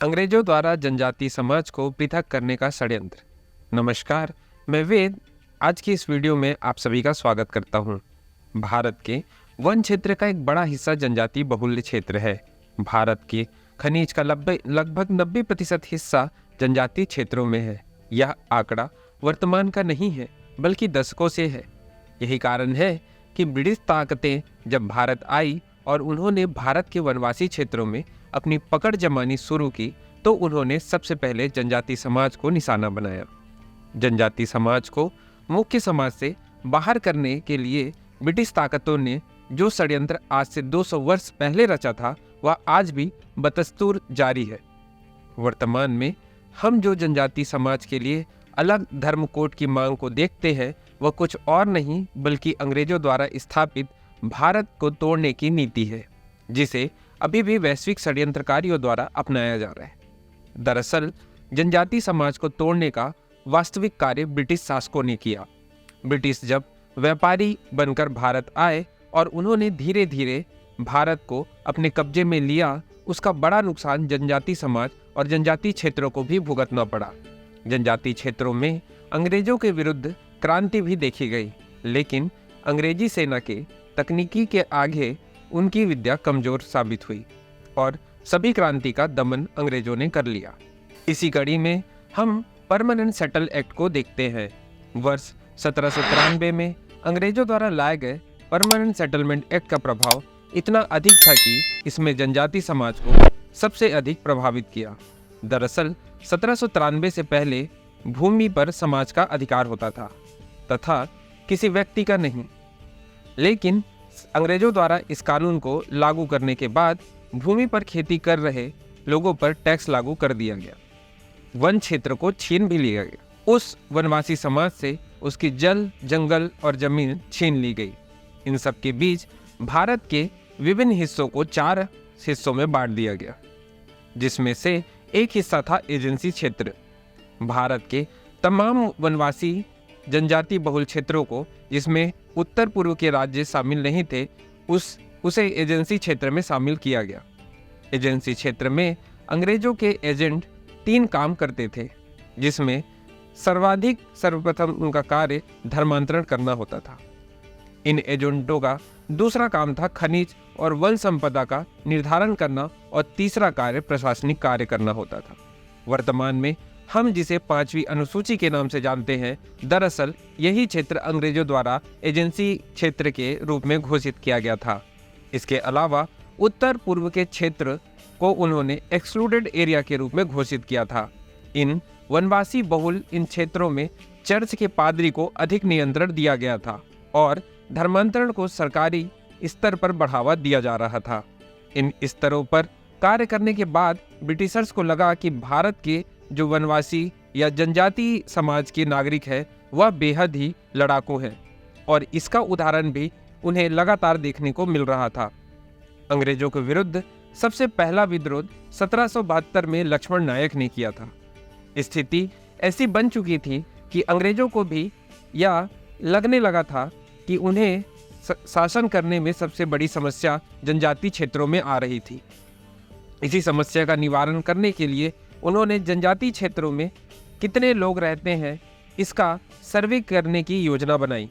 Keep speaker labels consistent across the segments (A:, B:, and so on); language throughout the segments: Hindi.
A: अंग्रेजों द्वारा जनजाति समाज को पृथक करने का षड्यंत्र। नमस्कार, मैं वेद। आज की इस वीडियो में आप सभी का स्वागत करता हूं। भारत के वन क्षेत्र का एक बड़ा हिस्सा जनजाति बहुल्य क्षेत्र है। भारत के खनिज का लगभग 90% हिस्सा जनजाति क्षेत्रों में है। यह आंकड़ा वर्तमान का नहीं है बल्कि दशकों से है। यही कारण है कि ब्रिटिश ताकतें जब भारत आई और उन्होंने भारत के वनवासी क्षेत्रों में अपनी पकड़ जमानी शुरू की तो उन्होंने सबसे पहले जनजाति समाज को निशाना बनाया। जनजाति समाज को मुख्य समाज से बाहर करने के लिए ब्रिटिश ताकतों ने जो षड्यंत्र आज से 200 वर्ष पहले रचा था वह आज भी बदस्तूर जारी है। वर्तमान में हम जो जनजाति समाज के लिए अलग धर्म कोड की मांग को देखते हैं वह कुछ और नहीं बल्कि अंग्रेजों द्वारा स्थापित भारत को तोड़ने की नीति है, जिसे अभी भी वैश्विक षड्यंत्रकारियों द्वारा अपनाया जा रहा है। दरअसल जनजाति समाज को तोड़ने का वास्तविक कार्य ब्रिटिश शासकों ने किया। ब्रिटिश जब व्यापारी बनकर भारत आए और उन्होंने धीरे धीरे भारत को अपने कब्जे में लिया, उसका बड़ा नुकसान जनजाति समाज और जनजाति क्षेत्रों को भी भुगतना पड़ा। जनजाति क्षेत्रों में अंग्रेजों के विरुद्ध क्रांति भी देखी गई, लेकिन अंग्रेजी सेना के तकनीकी के आगे उनकी विद्या कमजोर साबित हुई और सभी क्रांति का दमन अंग्रेजों ने कर लिया। इसी कड़ी में हम परमानेंट सेटल एक्ट को देखते हैं। वर्ष 1793 में अंग्रेजों द्वारा लाए गए परमानेंट सेटलमेंट एक्ट का प्रभाव इतना अधिक था कि इसमें जनजाति समाज को सबसे अधिक प्रभावित किया। दरअसल 1793 से पहले भूमि पर समाज का अधिकार होता था तथा किसी व्यक्ति का नहीं, लेकिन अंग्रेजों द्वारा इस कानून को लागू करने के बाद भूमि पर खेती कर रहे लोगों पर टैक्स लागू कर दिया गया। वन क्षेत्र को छीन भी लिया गया। उस वनवासी समाज से उसकी जल, जंगल और जमीन छीन ली गई। इन सब के बीच भारत के विभिन्न हिस्सों को 4 हिस्सों में बांट दिया गया, जिसमें से एक हिस्सा था एजेंसी क्षेत्र। भारत के तमाम वनवासी जनजाति बहुल क्षेत्रों को, जिसमें उत्तर पूर्व के राज्य शामिल नहीं थे, उसे एजेंसी क्षेत्र में शामिल किया गया। एजेंसी क्षेत्र में अंग्रेजों के एजेंट 3 काम करते थे, जिसमें सर्वप्रथम उनका कार्य धर्मांतरण करना होता था। इन एजेंटों का दूसरा काम था खनिज और वन संपदा का निर्धारण करना और तीसरा कार्य प्रशासनिक कार्य करना होता था। वर्तमान में हम जिसे 5वीं अनुसूची के नाम से जानते हैं, दरअसल यही क्षेत्र अंग्रेजों द्वारा एजेंसी क्षेत्र के रूप में घोषित किया गया था। इसके अलावा उत्तर पूर्व के क्षेत्र को उन्होंने एक्सक्लूडेड एरिया के रूप में घोषित किया था। इन वनवासी बहुल इन क्षेत्रों में चर्च के पादरी को अधिक नियंत्रण दिया गया था और धर्मांतरण को सरकारी स्तर पर बढ़ावा दिया जा रहा था। इन स्तरों पर कार्य करने के बाद ब्रिटिशर्स को लगा कि भारत के जो वनवासी या जनजाति समाज के नागरिक है वह बेहद ही लड़ाकू है और इसका उदाहरण भी उन्हें लगातार देखने को मिल रहा था। अंग्रेजों के विरुद्ध सबसे पहला विद्रोह 1772 में लक्ष्मण नायक ने किया था। स्थिति ऐसी बन चुकी थी कि अंग्रेजों को भी यह लगने लगा था कि उन्हें शासन करने में सबसे बड़ी समस्या जनजाति क्षेत्रों में आ रही थी। इसी समस्या का निवारण करने के लिए उन्होंने जनजाति क्षेत्रों में कितने लोग रहते हैं इसका सर्वे करने की योजना बनाई।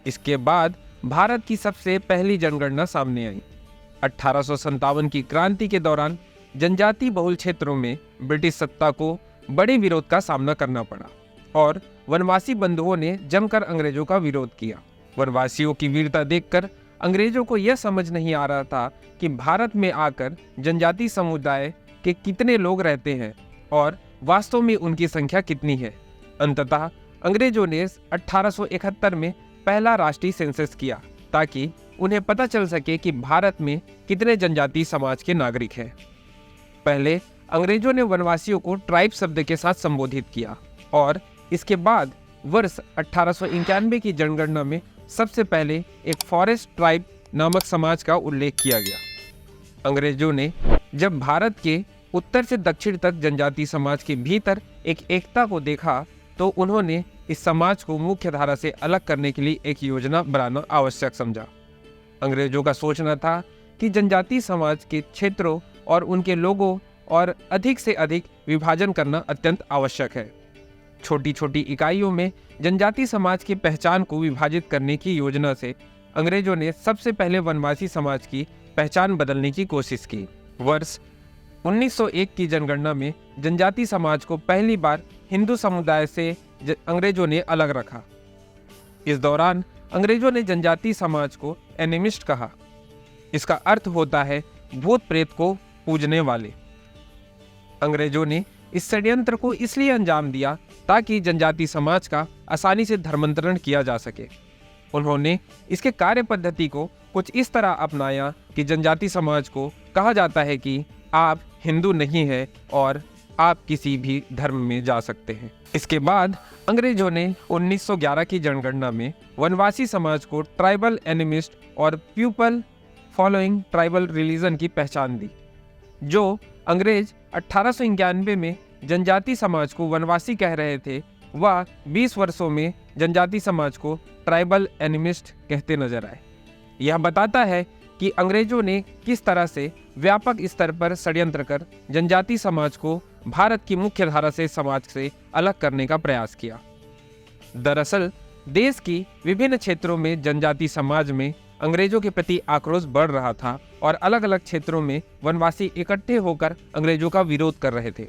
A: इसके बाद भारत की सबसे पहली जनगणना सामने आई। 1857 की क्रांति के दौरान जनजाति बहुल क्षेत्रों में ब्रिटिश सत्ता को बड़े विरोध का सामना करना पड़ा और वनवासी बंधुओं ने जमकर अंग्रेजों का विरोध किया। वनवासियों की वीरता देखकर अंग्रेजों को यह समझ नहीं आ रहा था कि भारत में आकर जनजाति समुदाय के कितने लोग रहते हैं और वास्तव में उनकी संख्या कितनी है। अंततः अंग्रेजों ने 1871 में पहला राष्ट्रीय सेंसस किया ताकि उन्हें पता चल सके कि भारत में कितने जनजाति समाज के नागरिक हैं। पहले अंग्रेजों ने वनवासियों को ट्राइब शब्द के साथ संबोधित किया और इसके बाद वर्ष 1891 की जनगणना में सबसे पहले एक फॉरेस्ट ट्राइब नामक समाज का उल्लेख किया गया। अंग्रेजों ने जब भारत के उत्तर से दक्षिण तक जनजाति समाज के भीतर एक एकता को देखा तो उन्होंने इस समाज को मुख्य धारा से अलग करने के लिए एक योजना बनाना आवश्यक समझा। अंग्रेजों का सोचना था कि जनजाति समाज के क्षेत्रों और उनके लोगों और अधिक से अधिक विभाजन करना अत्यंत आवश्यक है। छोटी छोटी इकाइयों में जनजाति समाज की पहचान को विभाजित करने की योजना से अंग्रेजों ने सबसे पहले वनवासी समाज की पहचान बदलने की कोशिश की। वर्ष 1901 की जनगणना में जनजाति समाज को पहली बार हिंदू समुदाय से अंग्रेजों ने अलग रखा। इस दौरान अंग्रेजों ने जनजाति समाज को एनिमिस्ट कहा। इसका अर्थ होता है भूत प्रेत को पूजने वाले। अंग्रेजों ने इस षड्यंत्र को इसलिए अंजाम दिया ताकि जनजाति समाज का आसानी से धर्मांतरण किया जा सके। उन्होंने इसके कार्य पद्धति को कुछ इस तरह अपनाया कि जनजाति समाज को कहा जाता है कि आप हिंदू नहीं हैं और आप किसी भी धर्म में जा सकते हैं। इसके बाद अंग्रेजों ने 1911 की जनगणना में वनवासी समाज को ट्राइबल एनिमिस्ट और पीपल फॉलोइंग ट्राइबल रिलीजन की पहचान दी। जो अंग्रेज 1891 में जनजाति समाज को वनवासी कह रहे थे, वह 20 वर्षों में जनजाति समाज को ट्राइबल एनिमिस्ट कहते नजर आए। यह बताता है कि अंग्रेजों ने किस तरह से व्यापक स्तर पर षड्यंत्र कर जनजाति समाज को भारत की मुख्य धारा से समाज से अलग करने का प्रयास किया। दरअसल देश की विभिन्न क्षेत्रों में जनजाति समाज में अंग्रेजों के प्रति आक्रोश बढ़ रहा था और अलग अलग क्षेत्रों में वनवासी इकट्ठे होकर अंग्रेजों का विरोध कर रहे थे।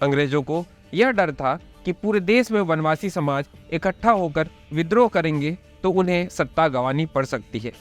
A: अंग्रेजों को यह डर था कि पूरे देश में वनवासी समाज इकट्ठा होकर विद्रोह करेंगे तो उन्हें सत्ता गंवानी पड़ सकती है।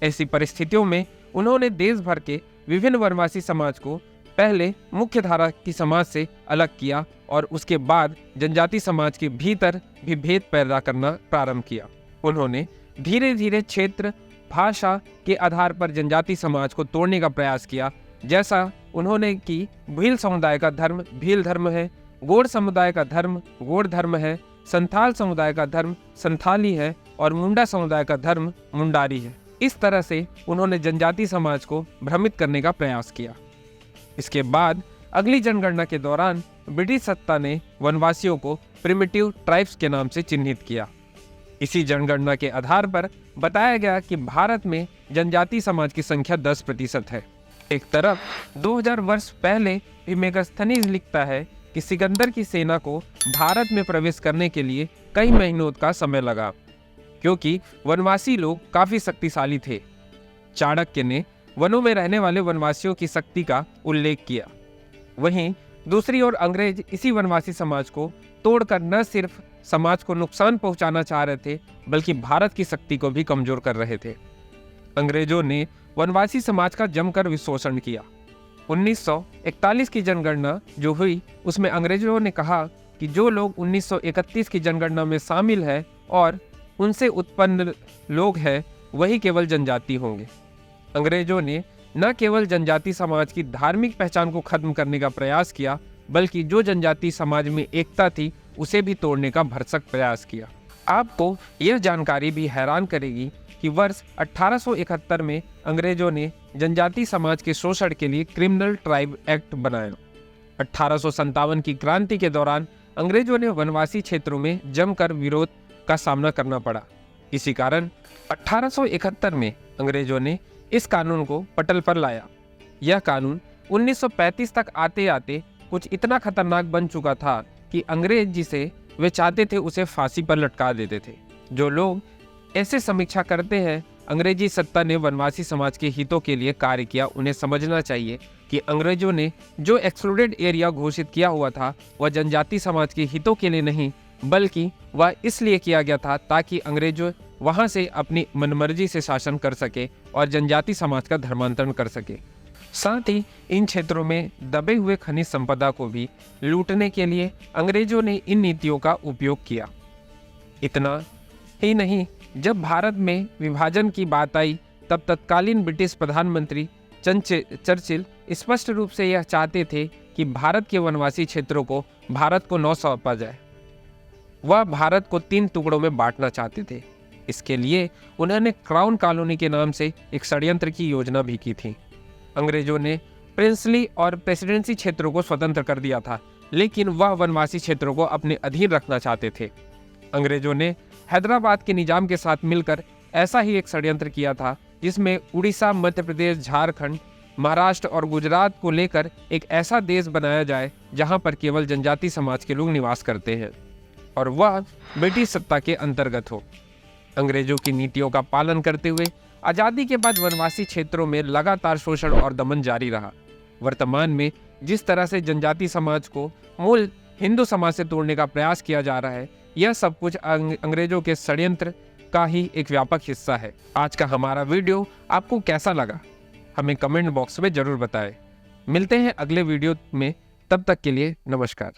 A: ऐसी परिस्थितियों में उन्होंने देश भर के विभिन्न वनवासी समाज को पहले मुख्य धारा की समाज से अलग किया और उसके बाद जनजाति समाज के भीतर भी भेद पैदा करना प्रारंभ किया। उन्होंने धीरे धीरे क्षेत्र भाषा के आधार पर जनजाति समाज को तोड़ने का प्रयास किया, जैसा उन्होंने कि भील समुदाय का धर्म भील धर्म है, गोड़ समुदाय का धर्म गोड़ धर्म है, संथाल समुदाय का धर्म संथाली है और मुंडा समुदाय का धर्म मुंडारी है। इस तरह से उन्होंने जनजाति समाज को भ्रमित करने का प्रयास किया। इसके बाद अगली जनगणना के दौरान ब्रिटिश सत्ता ने वनवासियों को प्रिमिटिव ट्राइब्स के नाम से चिन्हित किया। इसी जनगणना के आधार पर बताया गया कि भारत में जनजाति समाज की संख्या 10% है। एक तरफ 2000 वर्ष पहले भी मेगास्थनीज लिखता है कि सिकंदर की सेना को भारत में प्रवेश करने के लिए कई महीनों का समय लगा, क्योंकि वनवासी लोग काफी शक्तिशाली थे। चाणक्य ने वनों में रहने वाले वनवासियों की शक्ति का उल्लेख किया। वहीं दूसरी ओर अंग्रेज इसी वनवासी समाज को तोड़कर न सिर्फ समाज को नुकसान पहुंचाना चाह रहे थे, बल्कि भारत की शक्ति को भी कमजोर कर रहे थे। अंग्रेजों ने वनवासी समाज का जमकर विशोषण किया। 1941 की जनगणना जो हुई, उसमें अंग्रेजों ने कहा कि जो लोग 1931 की जनगणना में शामिल है और उनसे उत्पन्न लोग हैं, वही केवल जनजाति होंगे। अंग्रेजों ने न केवल जनजाति समाज की धार्मिक पहचान को खत्म करने का प्रयास किया, बल्कि जो जनजाति समाज में एकता थी उसे भी तोड़ने का भरसक प्रयास किया। आपको यह जानकारी भी हैरान करेगी कि वर्ष 1871 में अंग्रेजों ने जनजाति समाज के शोषण के लिए क्रिमिनल ट्राइब एक्ट बनाया। 1857 की क्रांति के दौरान अंग्रेजों ने वनवासी क्षेत्रों में जमकर विरोध का सामना करना पड़ा। इसी कारण 1871 में अंग्रेजों ने इस कानून को पटल पर लाया। यह कानून 1935 तक आते आते कुछ इतना खतरनाक बन चुका था कि अंग्रेज जिसे वे चाहते थे उसे फांसी पर लटका देते थे। जो लोग ऐसे समीक्षा करते हैं अंग्रेजी सत्ता ने वनवासी समाज के हितों के लिए कार्य किया, उन्हें समझना चाहिए कि अंग्रेजों ने जो एक्सक्लूडेड एरिया घोषित किया हुआ था वह जनजाति समाज के हितों के लिए नहीं, बल्कि वह इसलिए किया गया था ताकि अंग्रेजों वहां से अपनी मनमर्जी से शासन कर सके और जनजाति समाज का धर्मांतरण कर सके। साथ ही इन क्षेत्रों में दबे हुए खनिज संपदा को भी लूटने के लिए अंग्रेजों ने इन नीतियों का उपयोग किया। इतना ही नहीं, जब भारत में विभाजन की बात आई तब तत्कालीन ब्रिटिश प्रधानमंत्री चर्चिल स्पष्ट रूप से यह चाहते थे कि भारत के वनवासी क्षेत्रों को भारत को न सौंपा जाए। वह भारत को 3 टुकड़ों में बांटना चाहते थे। इसके लिए उन्होंने क्राउन कॉलोनी के नाम से एक षड्यंत्र की योजना भी की थी। अंग्रेजों ने प्रिंसली और प्रेसिडेंसी क्षेत्रों को स्वतंत्र कर दिया था, लेकिन वह वनवासी क्षेत्रों को अपने अधीन रखना चाहते थे। अंग्रेजों ने हैदराबाद के निजाम के साथ मिलकर ऐसा ही एक षड्यंत्र किया था, जिसमें उड़ीसा, मध्य प्रदेश, झारखंड महाराष्ट्र और गुजरात को लेकर एक ऐसा देश बनाया जाए जहां पर केवल जनजाति समाज के लोग निवास करते हैं और वह ब्रिटिश सत्ता के अंतर्गत हो। अंग्रेजों की नीतियों का पालन करते हुए आज़ादी के बाद वनवासी क्षेत्रों में लगातार शोषण और दमन जारी रहा। वर्तमान में जिस तरह से जनजाति समाज को मूल हिंदू समाज से तोड़ने का प्रयास किया जा रहा है, यह सब कुछ अंग्रेजों के षड्यंत्र का ही एक व्यापक हिस्सा है। आज का हमारा वीडियो आपको कैसा लगा हमें कमेंट बॉक्स में जरूर बताएं। मिलते हैं अगले वीडियो में, तब तक के लिए नमस्कार।